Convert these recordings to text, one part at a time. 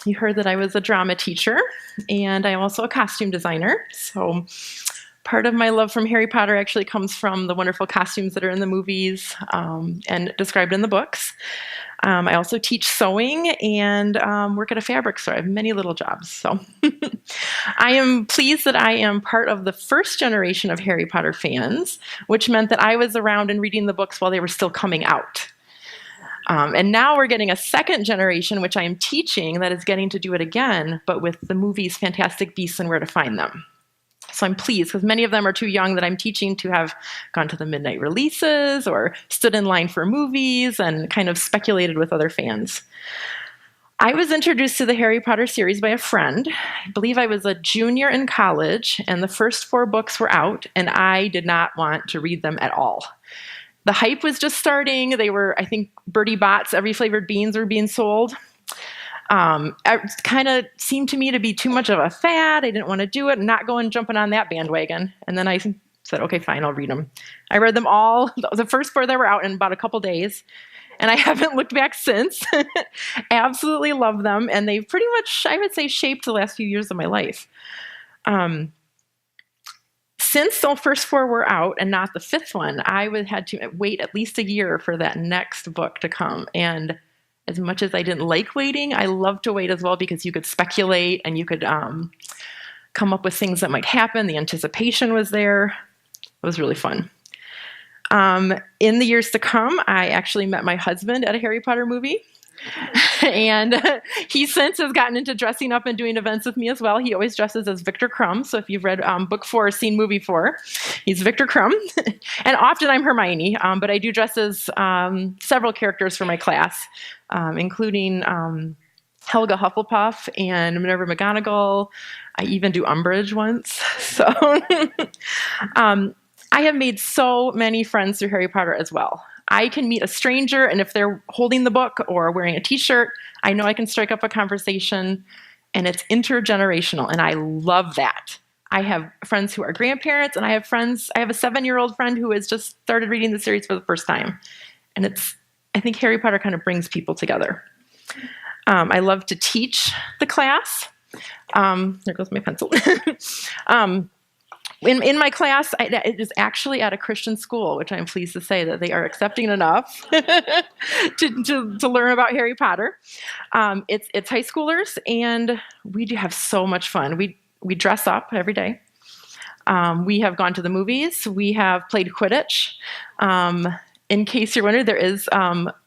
You heard that I was a drama teacher, and I'm also a costume designer. So part of my love from Harry Potter actually comes from the wonderful costumes that are in the movies and described in the books. I also teach sewing and work at a fabric store. I have many little jobs. So I am pleased that I am part of the first generation of Harry Potter fans, which meant that I was around and reading the books while they were still coming out. And now we're getting a second generation, which I am teaching, that is getting to do it again, but with the movies Fantastic Beasts and Where to Find Them. So I'm pleased because many of them are too young that I'm teaching to have gone to the midnight releases or stood in line for movies and kind of speculated with other fans. I was introduced to the Harry Potter series by a friend. I believe I was a junior in college, and the first 4 books were out, and I did not want to read them at all. The hype was just starting. They were, I think, Bertie Bott's Every Flavored Beans were being sold. It kind of seemed to me to be too much of a fad. I didn't want to do it, not go and jumping on that bandwagon. And then I said, okay, fine, I'll read them. I read them all, the first 4 that were out in about a couple days, and I haven't looked back since. Absolutely love them, and they've pretty much, I would say, shaped the last few years of my life. Since the first 4 were out and not the 5th one, I had to wait at least a year for that next book to come. And as much as I didn't like waiting, I love to wait as well because you could speculate and you could come up with things that might happen. The anticipation was there. It was really fun. In the years to come, I actually met my husband at a Harry Potter movie. And he since has gotten into dressing up and doing events with me as well. He always dresses as Victor Crumb. So if you've read book 4 or seen movie 4, he's Victor Crumb. And often I'm Hermione, but I do dress as several characters for my class, including Helga Hufflepuff and Minerva McGonagall. I even do Umbridge once. So I have made so many friends through Harry Potter as well. I can meet a stranger, and if they're holding the book or wearing a t-shirt, I know I can strike up a conversation, and it's intergenerational, and I love that. I have friends who are grandparents, and I have a 7-year-old friend who has just started reading the series for the first time. And I think Harry Potter kind of brings people together. I love to teach the class. There goes my pencil. In my class, it is actually at a Christian school, which I'm pleased to say that they are accepting enough to learn about Harry Potter. It's high schoolers, and we do have so much fun. We dress up every day. We have gone to the movies. We have played Quidditch. In case you're wondering, there is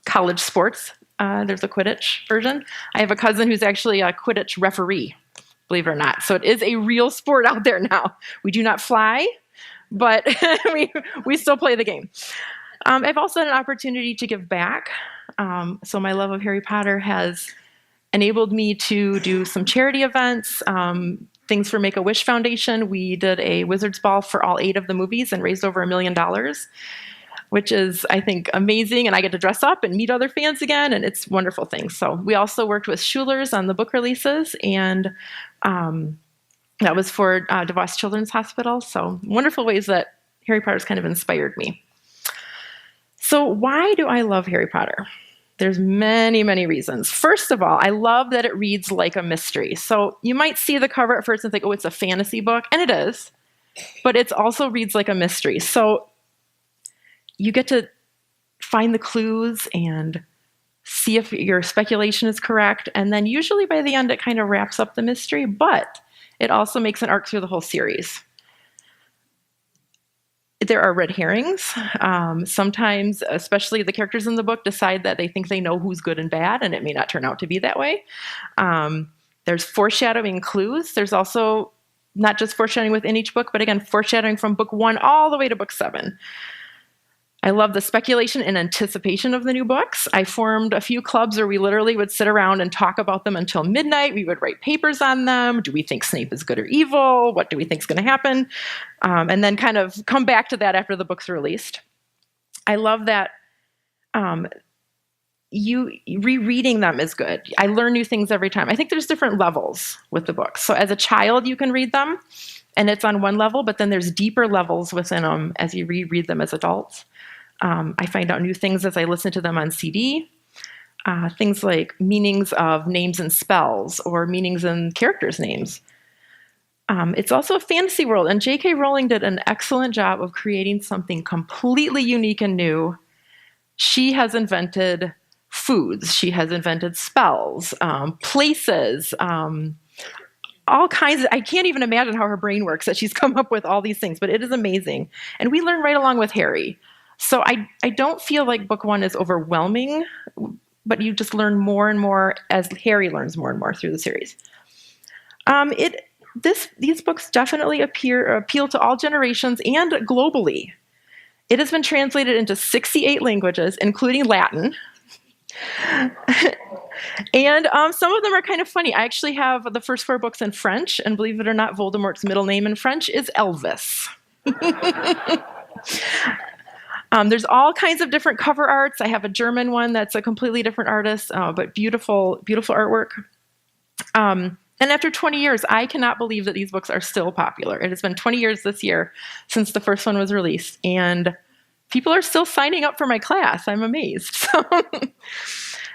college sports. There's a Quidditch version. I have a cousin who's actually a Quidditch referee, believe it or not. So it is a real sport out there now. We do not fly, but we still play the game. I've also had an opportunity to give back. So my love of Harry Potter has enabled me to do some charity events, things for Make-A-Wish Foundation. We did a Wizard's Ball for all 8 of the movies and raised over $1 million, which is, I think, amazing. And I get to dress up and meet other fans again, and it's wonderful things. So we also worked with Schuler's on the book releases, and that was for DeVos Children's Hospital. So wonderful ways that Harry Potter's kind of inspired me. So why do I love Harry Potter? There's many, many reasons. First of all, I love that it reads like a mystery. So you might see the cover at first and think, oh, it's a fantasy book, and it is, but it also reads like a mystery. So you get to find the clues and see if your speculation is correct, and then usually by the end it kind of wraps up the mystery, but it also makes an arc through the whole series. There are red herrings. Sometimes, especially the characters in the book, decide that they think they know who's good and bad, and it may not turn out to be that way. There's foreshadowing clues. There's also not just foreshadowing within each book, but again, foreshadowing from book 1 all the way to book 7. I love the speculation and anticipation of the new books. I formed a few clubs where we literally would sit around and talk about them until midnight. We would write papers on them. Do we think Snape is good or evil? What do we think is going to happen? And then kind of come back to that after the book's released. I love that rereading them is good. I learn new things every time. I think there's different levels with the books. So as a child, you can read them, and it's on one level, but then there's deeper levels within them as you reread them as adults. I find out new things as I listen to them on CD. things like meanings of names and spells or meanings in characters' names. It's also a fantasy world, and J.K. Rowling did an excellent job of creating something completely unique and new. She has invented foods, she has invented spells, places, all kinds of, I can't even imagine how her brain works that she's come up with all these things, but it is amazing. And we learn right along with Harry. So I don't feel like book one is overwhelming, but you just learn more and more as Harry learns more and more through the series. These books definitely appeal to all generations and globally. It has been translated into 68 languages, including Latin. And some of them are kind of funny. I actually have the first 4 books in French, and believe it or not, Voldemort's middle name in French is Elvis. There's all kinds of different cover arts. I have a German one that's a completely different artist, but beautiful, beautiful artwork. And after 20 years, I cannot believe that these books are still popular. It has been 20 years this year since the first one was released, and people are still signing up for my class. I'm amazed. So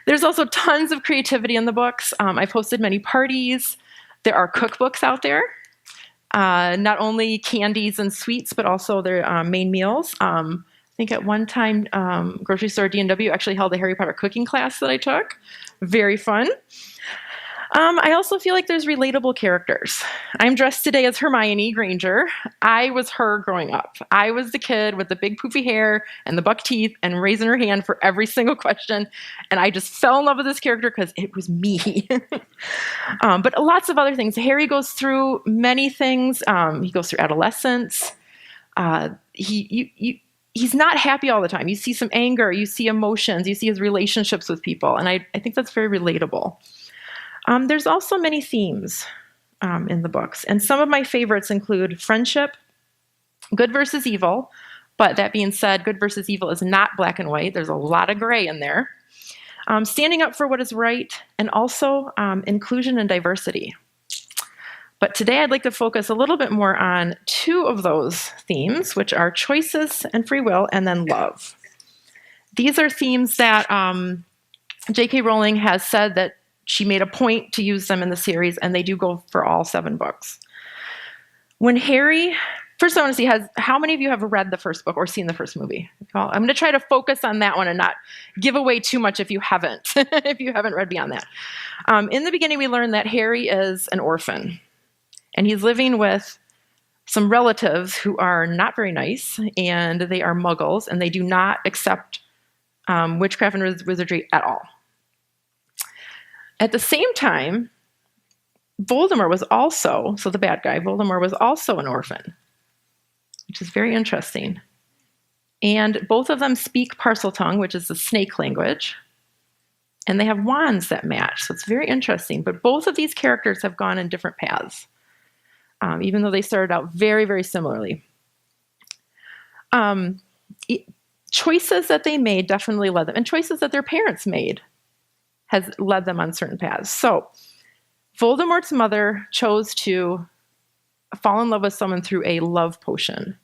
there's also tons of creativity in the books. I've hosted many parties. There are cookbooks out there, not only candies and sweets, but also their main meals. I think at one time, Grocery Store D&W actually held a Harry Potter cooking class that I took. Very fun. I also feel like there's relatable characters. I'm dressed today as Hermione Granger. I was her growing up. I was the kid with the big poofy hair and the buck teeth and raising her hand for every single question. And I just fell in love with this character because it was me. But lots of other things. Harry goes through many things. He goes through adolescence. He's not happy all the time. You see some anger. You see emotions. You see his relationships with people. And I think that's very relatable. There's also many themes in the books, and some of my favorites include friendship, good versus evil, but that being said, good versus evil is not black and white. There's a lot of gray in there. Standing up for what is right, and also inclusion and diversity. But today I'd like to focus a little bit more on 2 of those themes, which are choices and free will, and then love. These are themes that J.K. Rowling has said that she made a point to use them in the series, and they do go for all 7 books. When Harry, first I want to see, how many of you have read the first book or seen the first movie? Well, I'm going to try to focus on that one and not give away too much if you haven't, if you haven't read beyond that. In the beginning, we learn that Harry is an orphan, and he's living with some relatives who are not very nice, and they are muggles, and they do not accept witchcraft and wizardry at all. At the same time, Voldemort was also, so the bad guy, Voldemort was also an orphan, which is very interesting. And both of them speak Parseltongue, which is the snake language, and they have wands that match, so it's very interesting. But both of these characters have gone in different paths, even though they started out very, very similarly. Choices that they made definitely led them, and choices that their parents made has led them on certain paths. So Voldemort's mother chose to fall in love with someone through a love potion.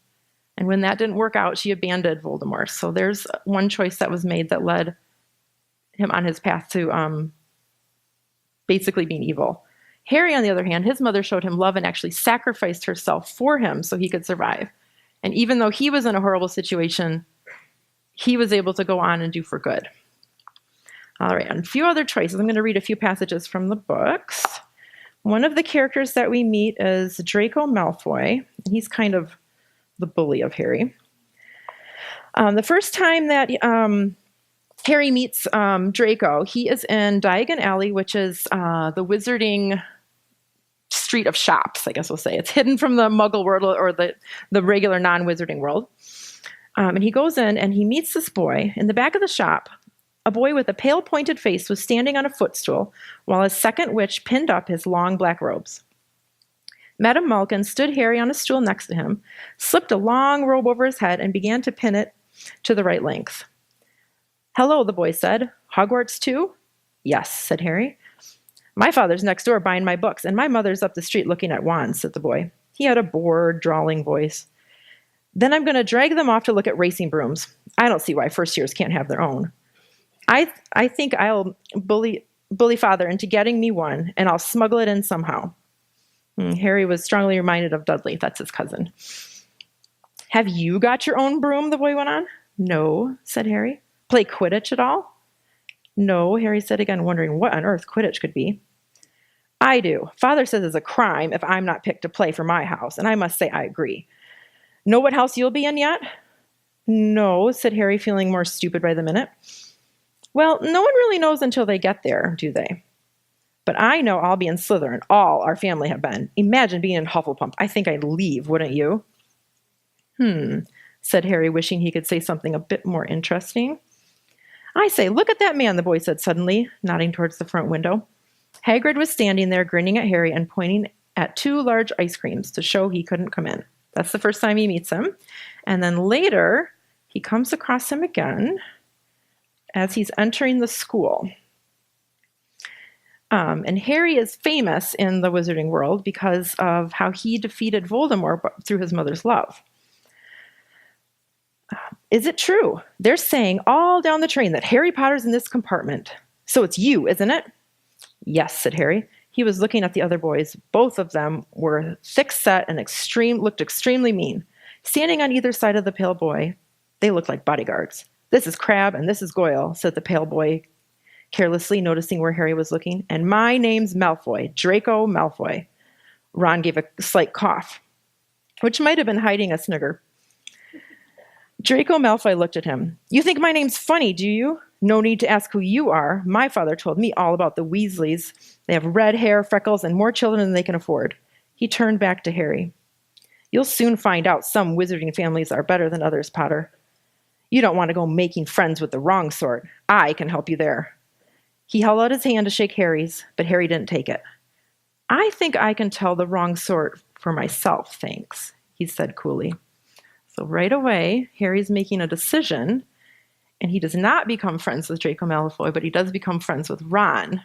And when that didn't work out, she abandoned Voldemort. So there's one choice that was made that led him on his path to basically being evil. Harry, on the other hand, his mother showed him love and actually sacrificed herself for him so he could survive. And even though he was in a horrible situation, he was able to go on and do for good. All right, and a few other choices. I'm going to read a few passages from the books. One of the characters that we meet is Draco Malfoy, and he's kind of the bully of Harry. The first time that Harry meets Draco, he is in Diagon Alley, which is the wizarding street of shops, I guess we'll say. It's hidden from the Muggle world or the regular non-wizarding world. And he goes in and he meets this boy. In the back of the shop, a boy with a pale pointed face was standing on a footstool while a second witch pinned up his long black robes. Madame Malkin stood Harry on a stool next to him, slipped a long robe over his head, and began to pin it to the right length. "Hello," the boy said. "Hogwarts too?" "Yes," said Harry. "My father's next door buying my books, and my mother's up the street looking at wands," said the boy. He had a bored, drawling voice. "Then I'm going to drag them off to look at racing brooms. I don't see why first years can't have their own." I think I'll bully Father into getting me one, and I'll smuggle it in somehow. Harry was strongly reminded of Dudley. That's his cousin. Have you got your own broom? The boy went on. No, said Harry. Play Quidditch at all? No, Harry said again, wondering what on earth Quidditch could be. I do. Father says it's a crime if I'm not picked to play for my house, and I must say I agree. Know what house you'll be in yet? No, said Harry, feeling more stupid by the minute. Well, no one really knows until they get there, do they? But I know I'll be in Slytherin. All our family have been. Imagine being in Hufflepuff. I think I'd leave, wouldn't you? Said Harry, wishing he could say something a bit more interesting. I say, look at that man, the boy said suddenly, nodding towards the front window. Hagrid was standing there, grinning at Harry and pointing at 2 large ice creams to show he couldn't come in. That's the first time he meets him. And then later, he comes across him again as he's entering the school. And Harry is famous in the wizarding world because of how he defeated Voldemort through his mother's love. Is it true? They're saying all down the train that Harry Potter's in this compartment. So it's you, isn't it? Yes, said Harry. He was looking at the other boys. Both of them were thick-set and looked extremely mean. Standing on either side of the pale boy, they looked like bodyguards. This is Crabbe and this is Goyle, said the pale boy, carelessly noticing where Harry was looking. And my name's Malfoy, Draco Malfoy. Ron gave a slight cough, which might have been hiding a snigger. Draco Malfoy looked at him. You think my name's funny, do you? No need to ask who you are. My father told me all about the Weasleys. They have red hair, freckles, and more children than they can afford. He turned back to Harry. You'll soon find out some wizarding families are better than others, Potter. You don't want to go making friends with the wrong sort. I can help you there. He held out his hand to shake Harry's, but Harry didn't take it. I think I can tell the wrong sort for myself, thanks, he said coolly. So right away, Harry's making a decision, and he does not become friends with Draco Malfoy, but he does become friends with Ron.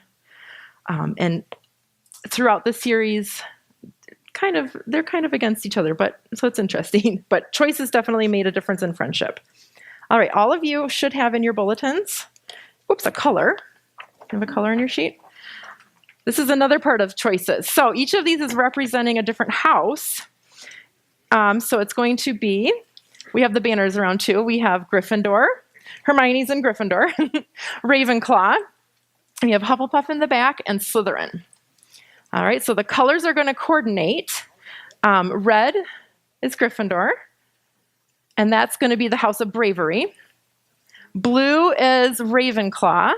And throughout the series, they're kind of against each other, so it's interesting. But choices definitely made a difference in friendship. All right, all of you should have in your bulletins, a color. You have a color in your sheet? This is another part of choices. So each of these is representing a different house. So it's going to be, we have the banners around too. We have Gryffindor, Hermione's in Gryffindor, Ravenclaw, we have Hufflepuff in the back, and Slytherin. All right, so the colors are going to coordinate. Red is Gryffindor, and that's going to be the House of Bravery. Blue is Ravenclaw,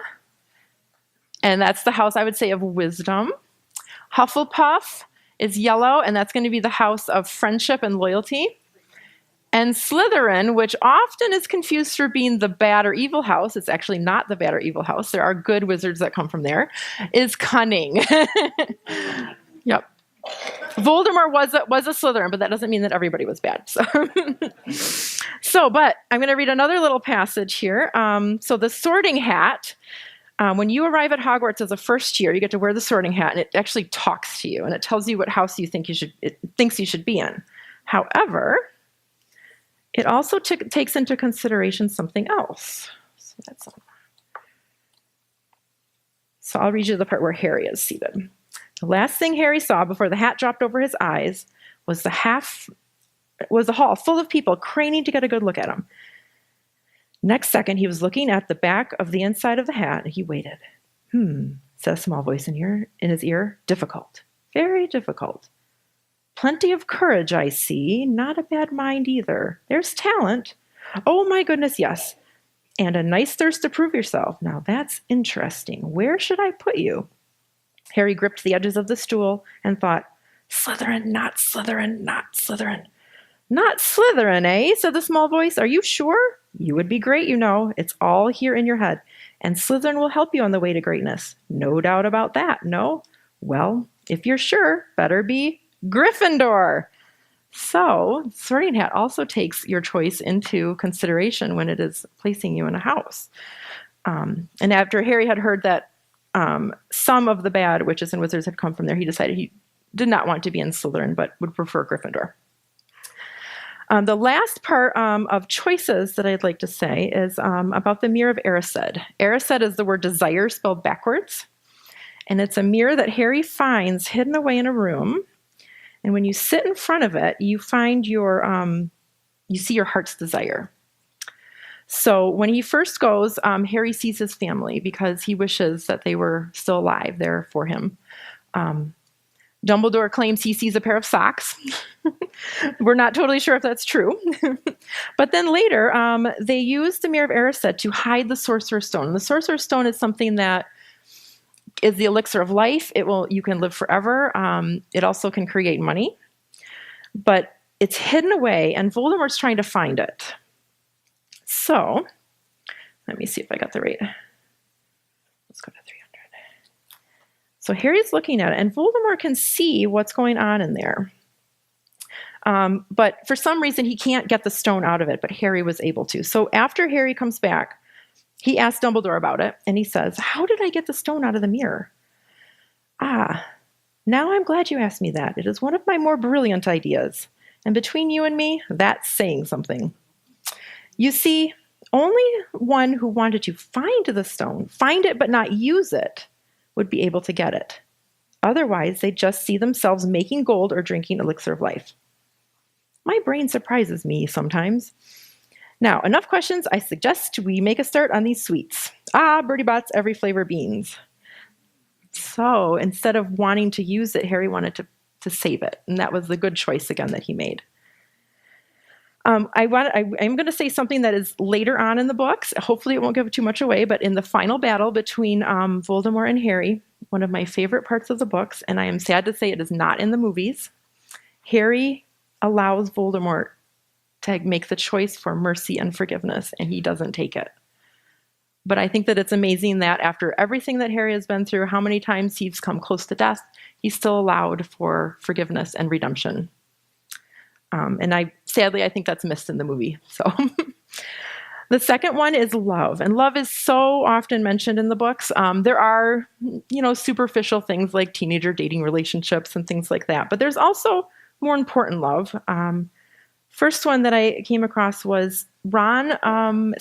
and that's the house, I would say, of Wisdom. Hufflepuff is yellow, and that's going to be the House of Friendship and Loyalty. And Slytherin, which often is confused for being the bad or evil house, it's actually not the bad or evil house. There are good wizards that come from there, is Cunning. Yep. Voldemort was a Slytherin, but that doesn't mean that everybody was bad. But I'm going to read another little passage here. So the Sorting Hat, when you arrive at Hogwarts as a first year, you get to wear the Sorting Hat, and it actually talks to you, and it tells you what house it thinks you should be in. However, it also takes into consideration something else. So I'll read you the part where Harry is seated. The last thing Harry saw before the hat dropped over his eyes was a hall full of people craning to get a good look at him. Next second, he was looking at the back of the inside of the hat, and he waited. Said a small voice in his ear. Difficult. Very difficult. Plenty of courage, I see. Not a bad mind either. There's talent. Oh, my goodness, yes. And a nice thirst to prove yourself. Now, that's interesting. Where should I put you? Harry gripped the edges of the stool and thought, Slytherin, not Slytherin, not Slytherin. Not Slytherin, eh? Said the small voice. Are you sure? You would be great, you know. It's all here in your head. And Slytherin will help you on the way to greatness. No doubt about that, no? Well, if you're sure, better be Gryffindor. So, Sorting Hat also takes your choice into consideration when it is placing you in a house. And after Harry had heard that some of the bad witches and wizards had come from there, he decided he did not want to be in Slytherin, but would prefer Gryffindor. The last part of choices that I'd like to say is about the mirror of Erised. Erised is the word desire spelled backwards. And it's a mirror that Harry finds hidden away in a room. And when you sit in front of it, you find you see your heart's desire. So when he first goes, Harry sees his family because he wishes that they were still alive there for him. Dumbledore claims he sees a pair of socks. We're not totally sure if that's true. But then later, they use the Mirror of Erised to hide the Sorcerer's Stone. The Sorcerer's Stone is something that is the elixir of life. You can live forever. It also can create money. But it's hidden away, and Voldemort's trying to find it. So, let me see if I got the right. Let's go to 300. So Harry's looking at it, and Voldemort can see what's going on in there. But for some reason, he can't get the stone out of it, but Harry was able to. So after Harry comes back, he asks Dumbledore about it, and he says, "How did I get the stone out of the mirror?" "Ah, now I'm glad you asked me that. It is one of my more brilliant ideas. And between you and me, that's saying something. You see, only one who wanted to find the stone, find it but not use it, would be able to get it. Otherwise, they just see themselves making gold or drinking elixir of life. My brain surprises me sometimes. Now, enough questions. I suggest we make a start on these sweets. Bertie Bott's every flavor beans." So instead of wanting to use it, Harry wanted to save it. And that was the good choice again that he made. I'm going to say something that is later on in the books. Hopefully it won't give too much away, but in the final battle between Voldemort and Harry, one of my favorite parts of the books, and I am sad to say it is not in the movies, Harry allows Voldemort to make the choice for mercy and forgiveness, and he doesn't take it. But I think that it's amazing that after everything that Harry has been through, how many times he's come close to death, he's still allowed for forgiveness and redemption. And sadly, I think that's missed in the movie. So the second one is love. And love is so often mentioned in the books. There are, superficial things like teenager dating relationships and things like that. But there's also more important love. First one that I came across was Ron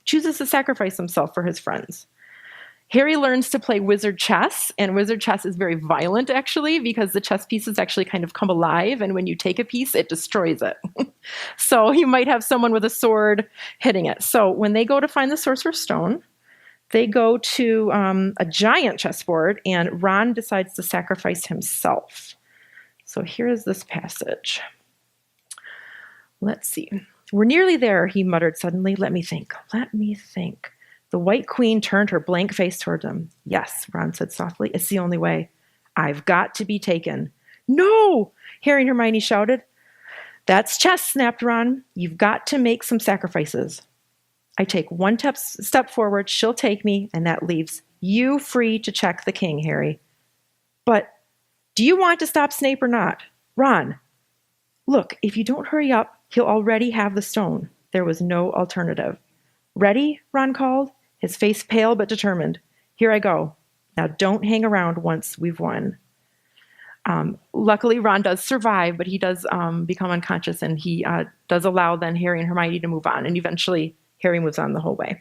chooses to sacrifice himself for his friends. Harry learns to play wizard chess, and wizard chess is very violent, actually, because the chess pieces actually kind of come alive, and when you take a piece, it destroys it. So you might have someone with a sword hitting it. So when they go to find the Sorcerer's Stone, they go to a giant chessboard, and Ron decides to sacrifice himself. So here is this passage. Let's see. "We're nearly there," he muttered suddenly. Let me think. The White Queen turned her blank face toward him. "Yes," Ron said softly. "It's the only way. I've got to be taken." "No!" Harry and Hermione shouted. "That's chess," snapped Ron. "You've got to make some sacrifices. I take one step forward, she'll take me, and that leaves you free to check the king, Harry." "But do you want to stop Snape or not? Ron, look, if you don't hurry up, he'll already have the stone." There was no alternative. "Ready?" Ron called, his face pale but determined. "Here I go. Now don't hang around once we've won." Luckily, Ron does survive, but he does become unconscious, and he does allow then Harry and Hermione to move on, and eventually Harry moves on the whole way.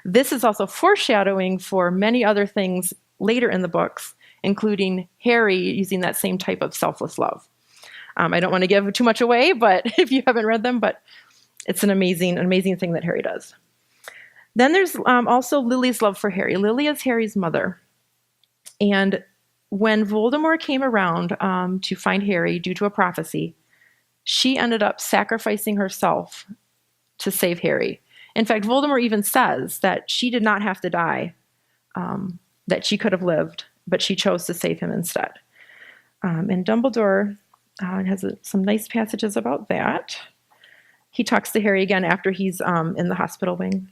This is also foreshadowing for many other things later in the books, including Harry using that same type of selfless love. I don't want to give too much away, but if you haven't read them, but it's an amazing thing that Harry does. Then there's also Lily's love for Harry. Lily is Harry's mother. And when Voldemort came around to find Harry due to a prophecy, she ended up sacrificing herself to save Harry. In fact, Voldemort even says that she did not have to die, that she could have lived, but she chose to save him instead. And Dumbledore has some nice passages about that. He talks to Harry again after he's in the hospital wing.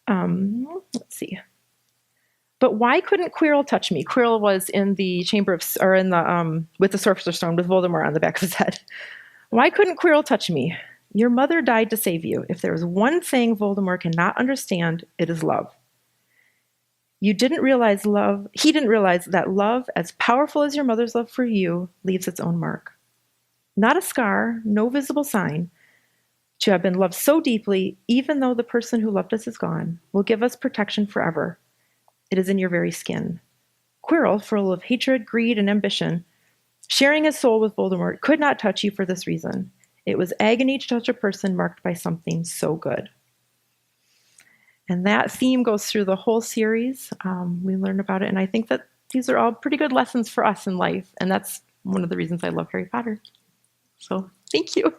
Let's see. "But why couldn't Quirrell touch me?" Quirrell was in the with the Sorcerer's Stone with Voldemort on the back of his head. "Why couldn't Quirrell touch me? Your mother died to save you. If there is one thing Voldemort cannot understand, it is love. He didn't realize that love, as powerful as your mother's love for you, leaves its own mark. not a scar, no visible sign. To have been loved so deeply, even though the person who loved us is gone, will give us protection forever. It is in your very skin. Quirrell, full of hatred, greed, and ambition, sharing his soul with Voldemort, could not touch you for this reason. It was agony to touch a person marked by something so good. And that theme goes through the whole series. We learn about it, and I think that these are all pretty good lessons for us in life, and that's one of the reasons I love Harry Potter. So thank you.